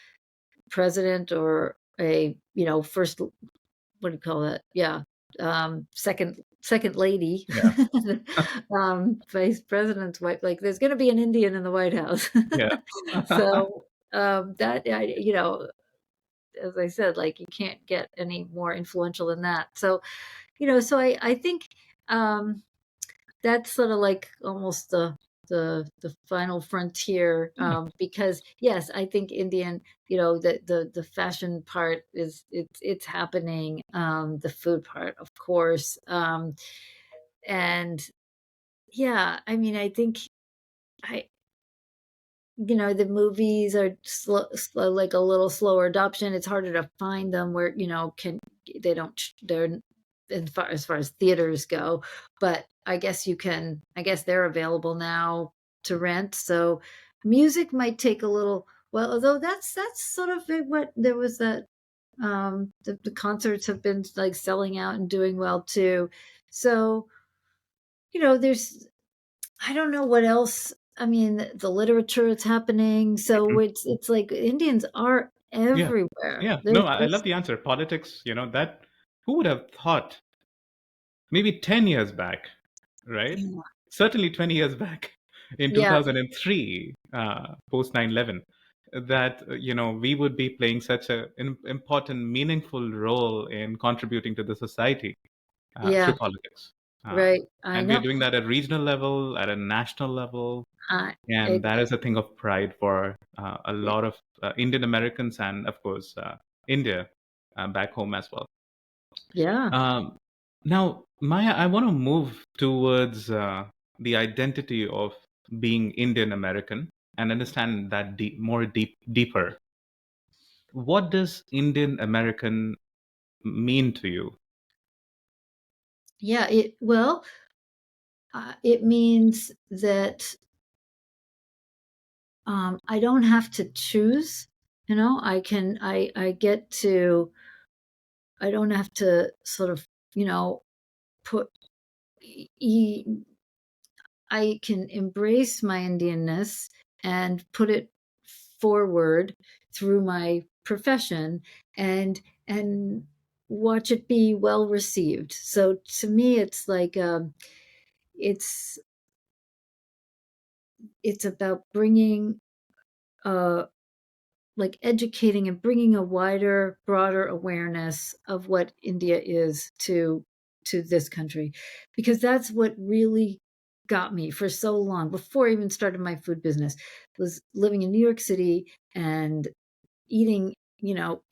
president or a, first, what do you call that? Yeah. Second lady, Yeah. vice president's wife, like there's going to be an Indian in the White House. Yeah. So that, as I said, like you can't get any more influential than that. So, so I think um, that's sort of like almost the final frontier, Yeah. because yes, I think Indian, the fashion part it's happening, the food part, of course, and yeah, I mean, I think I the movies are like a little slower adoption. It's harder to find them where, can they don't they're as far as theaters go, but I guess they're available now to rent. So music might take a little, well, although that's sort of what there was that the concerts have been like selling out and doing well too. So, there's I don't know what else. I mean, the literature is happening, so Mhm. it's like Indians are Yeah. everywhere. Yeah. There's No, I this, love the answer. Politics, that who would have thought maybe 10 years back, right? yeah, Certainly 20 years back in yeah, 2003, post 9/11, that, we would be playing such an important, meaningful role in contributing to the society through yeah, politics. right. I And we are know. doing that at regional level, at a national level. I, And it, that is a thing of pride for a lot of Indian Americans and, of course, India back home as well. yeah, Um, Now, Maya, I want to move towards the identity of being Indian American and understand that deeper. What does Indian American mean to you? yeah. It means that I don't have to choose. I get to. I don't have to sort of, put. e- I can embrace my Indianness and put it forward through my profession, and and watch it be well received. So to me, it's like it's it's about bringing uh like educating and bringing a wider, broader awareness of what India is to this country, because that's what really got me for so long before I even started my food business, was living in New York City and eating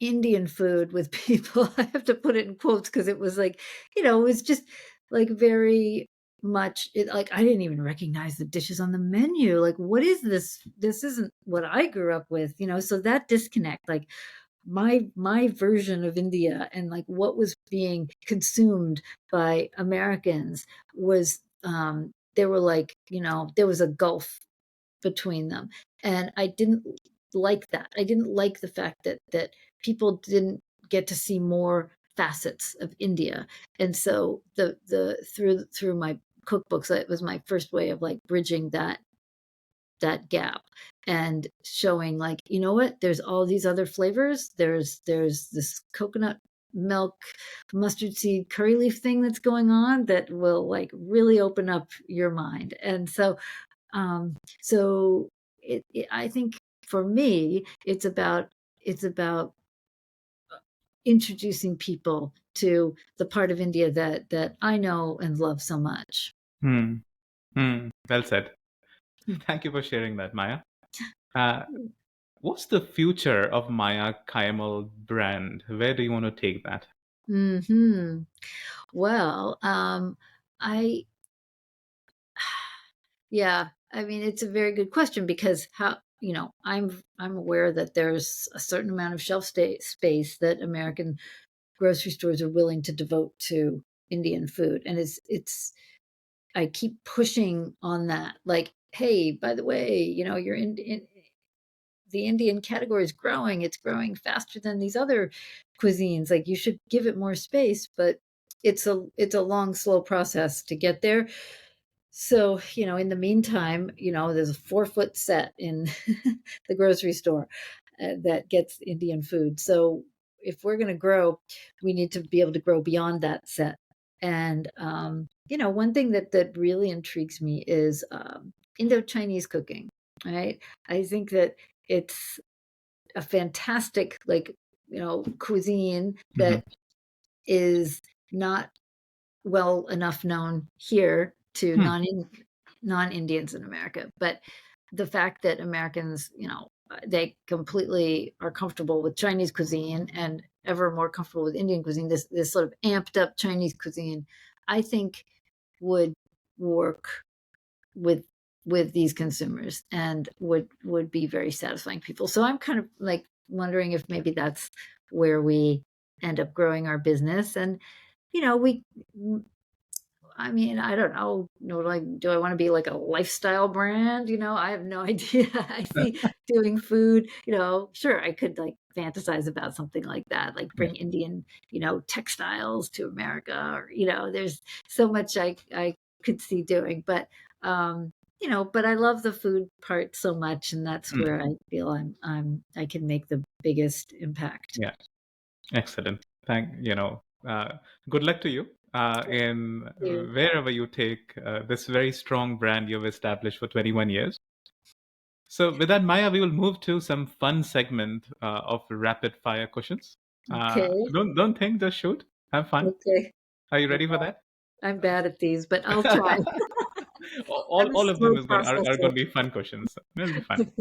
Indian food with people. I have to put it in quotes because it was like, it was just like very much like I didn't even recognize the dishes on the menu. Like, what is this? This isn't what I grew up with, so that disconnect, like my version of India and like what was being consumed by Americans was there were like, there was a gulf between them. And I didn't like that. I didn't like the fact that people didn't get to see more facets of India. And so the through my cookbooks, that was my first way of like bridging that gap and showing like, what, there's all these other flavors. There's this coconut milk mustard seed curry leaf thing that's going on that will like really open up your mind. And so I think for me, it's about introducing people to the part of India that I know and love so much. Hmm. Well said. Thank you for sharing that, Maya. Uh, what's the future of Maya Kaimal brand? Where do you want to take that? Well, I yeah, I mean, it's a very good question because I'm aware that there's a certain amount of shelf space that American grocery stores are willing to devote to Indian food, and it's I keep pushing on that. Like, hey, by the way, you're the Indian category is growing. It's growing faster than these other cuisines. Like, you should give it more space, but it's a long, slow process to get there. So, in the meantime, there's a 4-foot set in the grocery store that gets Indian food. So, if we're going to grow, we need to be able to grow beyond that set. And, one thing that really intrigues me is Indo-Chinese cooking, right? I think that it's a fantastic, like, cuisine Mm-hmm. that is not well enough known here to Hmm. non-Indians in America. But the fact that Americans, they completely are comfortable with Chinese cuisine and ever more comfortable with Indian cuisine, this sort of amped up Chinese cuisine, I think would work with these consumers and would be very satisfying people. So I'm kind of like wondering if maybe that's where we end up growing our business. And we I mean, I don't know. Like, do I want to be like a lifestyle brand? I have no idea. I see doing food, sure, I could like fantasize about something like that, like Yeah. bring Indian, textiles to America, or, there's so much I could see doing. But I love the food part so much, and that's Hmm. where I feel I can make the biggest impact. Yeah. Excellent. Uh, Good luck to you in Thank wherever you take this very strong brand you've established for 21 years. So, with that, Maya, we will move to some fun segment of rapid fire questions. Okay. Don't think, just shoot. Have fun. Okay. Are you ready for that? I'm bad at these, but I'll try. I'm a All of them slow are going processor. to be fun questions. It'll be fun.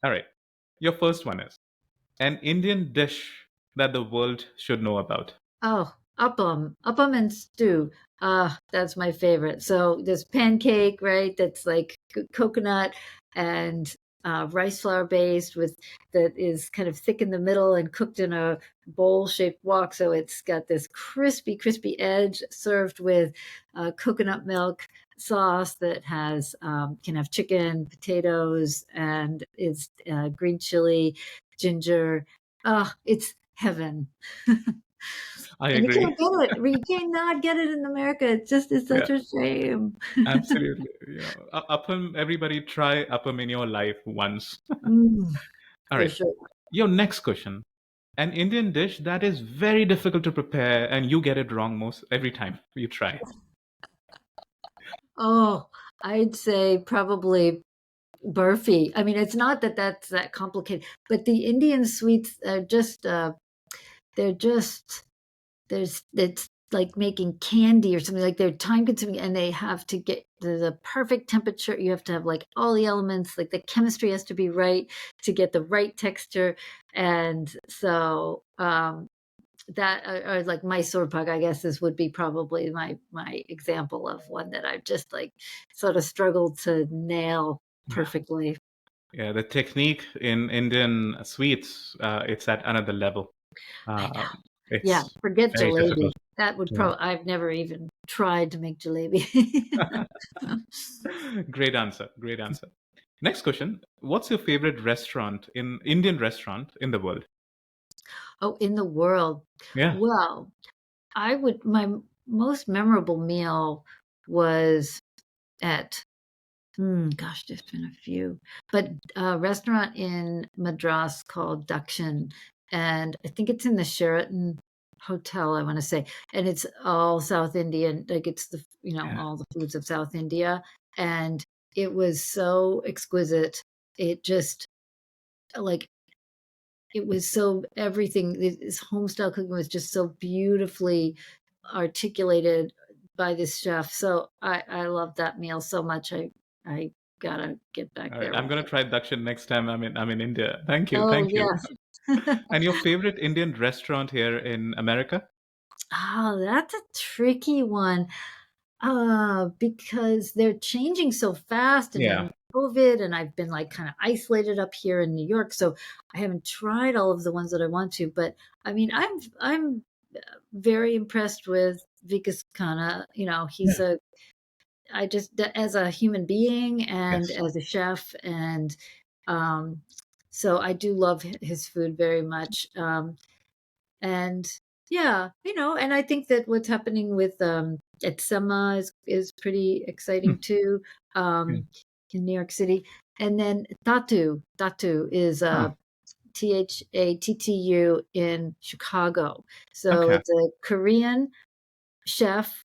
All right. Your first one is an Indian dish that the world should know about. Oh, upham and stew. Ah, that's my favorite. So this pancake, right? That's like coconut and rice flour based with that is kind of thick in the middle and cooked in a bowl shaped wok. So it's got this crispy, crispy edge served with coconut milk sauce that has can have chicken, potatoes, and it's green chili, ginger. Ah, it's heaven. I And you agree. can't get it. We cannot get it in America. It's just it's Yeah, such a shame. absolutely. Appam, everybody try appam in your life once. Mm, All for right. sure. Your next question. An Indian dish that is very difficult to prepare and you get it wrong most every time you try. Oh, I'd say probably burfi. I mean, it's not that that's that complicated, but the Indian sweets are just they're just there's it's like making candy or something, like they're time consuming and they have to get the perfect temperature. You have to have like all the elements, like the chemistry has to be right to get the right texture. And so that or like Mysore pak, I guess this would be probably my example of one that I've just like sort of struggled to nail Yeah. perfectly. Yeah, the technique in Indian sweets, it's at another level. I Uh, know. Yeah, it's forget very jalebi. difficult. That would Yeah. probably I've never even tried to make jalebi. Great answer. Great answer. Next question. What's your favorite restaurant in Indian restaurant in the world? Oh, in the world. Yeah. Well, I would my most memorable meal was at gosh, there's been a few, but a restaurant in Madras called Dakshin, and I think it's in the Sheraton Hotel, I want to say, and it's all South Indian, like it's the Yeah. all the foods of South India, and it was so exquisite. It just like it was so everything. This home style cooking was just so beautifully articulated by this chef. So I love that meal so much. I gotta get back All right. there I'm one gonna day. try Dakshin next time I'm in India. Thank you. Oh Thank you. yes. And your favorite Indian restaurant here in America? Oh, that's a tricky one. Because they're changing so fast and Yeah. then COVID, and I've been like kind of isolated up here in New York, so I haven't tried all of the ones that I want to. But I mean, I'm very impressed with Vikas Khanna. Yeah. He's a I just as a human being and Yes. as a chef, and um, so I do love his food very much. And yeah, and I think that what's happening with Etsema is pretty Hmm. exciting too, Yeah. um, in New York City. And then Tatu is Huh. Thattu in Chicago. So Okay. it's a Korean chef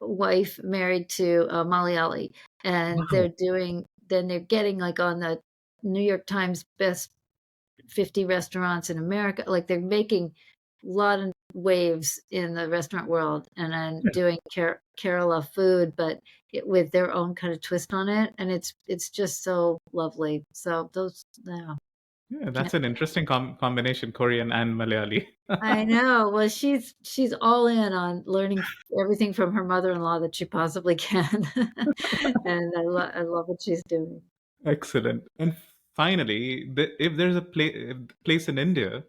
wife married to a Malayali, and Wow. they're getting like on the New York Times best 50 restaurants in America. Like they're making a lot of waves in the restaurant world and then Yeah. doing Kerala food, but with their own kind of twist on it. And it's just so lovely. So those, yeah, Yeah, can't. that's an interesting combination, Korean and Malayali. I know. Well, she's all in on learning everything from her mother-in-law that she possibly can, and I love what she's doing. Excellent. And finally, if there's a place in India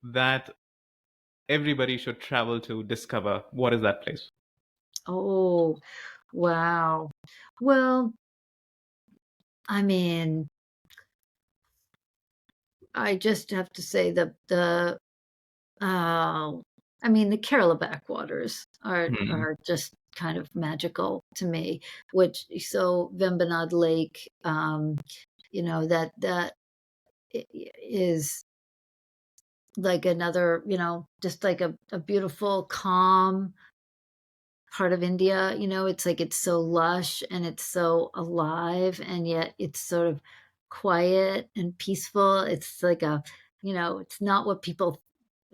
that everybody should travel to discover, what is that place? Oh, wow. Well, I mean, I just have to say uh, the Kerala backwaters Hmm. are just kind of magical to me. Which so Vembanad Lake, that is like another, just like a beautiful, calm part of India. It's like it's so lush and it's so alive, and yet it's sort of quiet and peaceful. It's like it's not what people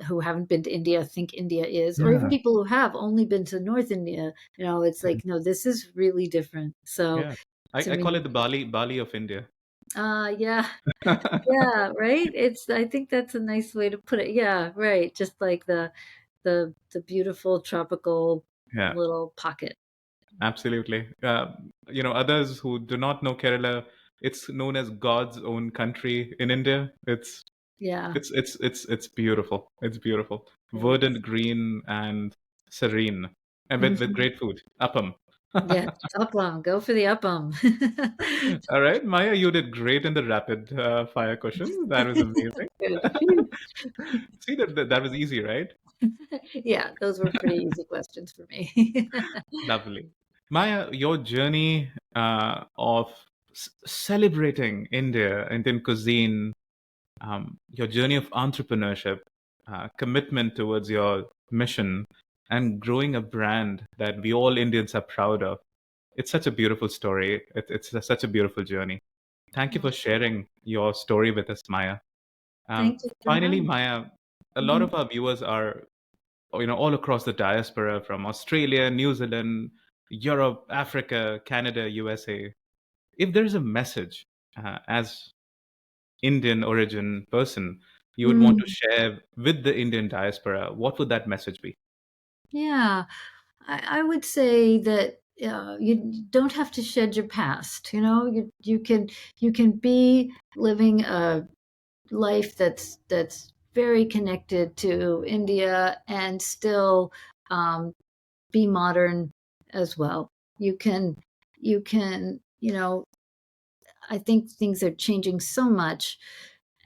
who haven't been to India think India is, or even Yeah. people who have only been to North India. It's like, no, this is really different. So Yeah. to I call me, it the Bali of India. yeah, yeah, right. I think that's a nice way to put it. Yeah, right. Just like the beautiful tropical Yeah, little pocket. absolutely. Others who do not know Kerala, it's known as God's own country in India. Yeah, It's beautiful. It's beautiful. it is. Verdant green and serene. And with Mhm. great food. Appam. Yes, Uppam, go for the Uppam. All right, Maya, you did great in the rapid fire questions. That was amazing. Good. Phew. See that was easy, right? Yeah, those were pretty easy questions for me. Lovely. Maya, your journey of celebrating Indian cuisine, your journey of entrepreneurship, commitment towards your mission, and growing a brand that we all Indians are proud of. It's such a beautiful story. Such a beautiful journey. Thank you for sharing your story with us, Maya. Thank you so Finally, much. Maya, a lot Mhm. of our viewers are all across the diaspora from Australia, New Zealand. Europe, Africa, Canada, USA. If there's a message as Indian origin person you would want to Mm, share with the Indian diaspora, what would that message be? yeah, I would say that you don't have to shed your past. You know, you can be living a life that's very connected to India and still be modern as well. You can you know, I think things are changing so much,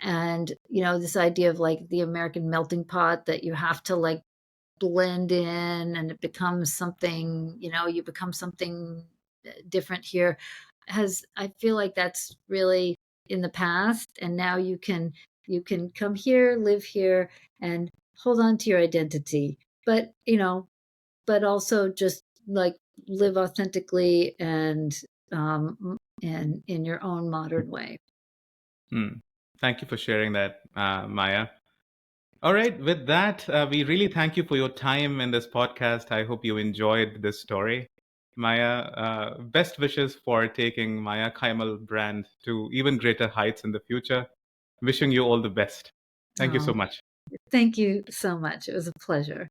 and you know, this idea of like the American melting pot, that you have to like blend in and it becomes something, you know, you become something different here, has, I feel like that's really in the past, and now you can come here, live here, and hold on to your identity, but you know, but also just like live authentically and in your own modern way. Hmm. Thank you for sharing that, Maya. All right, with that, we really thank you for your time in this podcast. I hope you enjoyed this story. Maya, best wishes for taking Maya Kaimal brand to even greater heights in the future. Wishing you all the best. Thank you so Oh, much. thank you so much. It was a pleasure.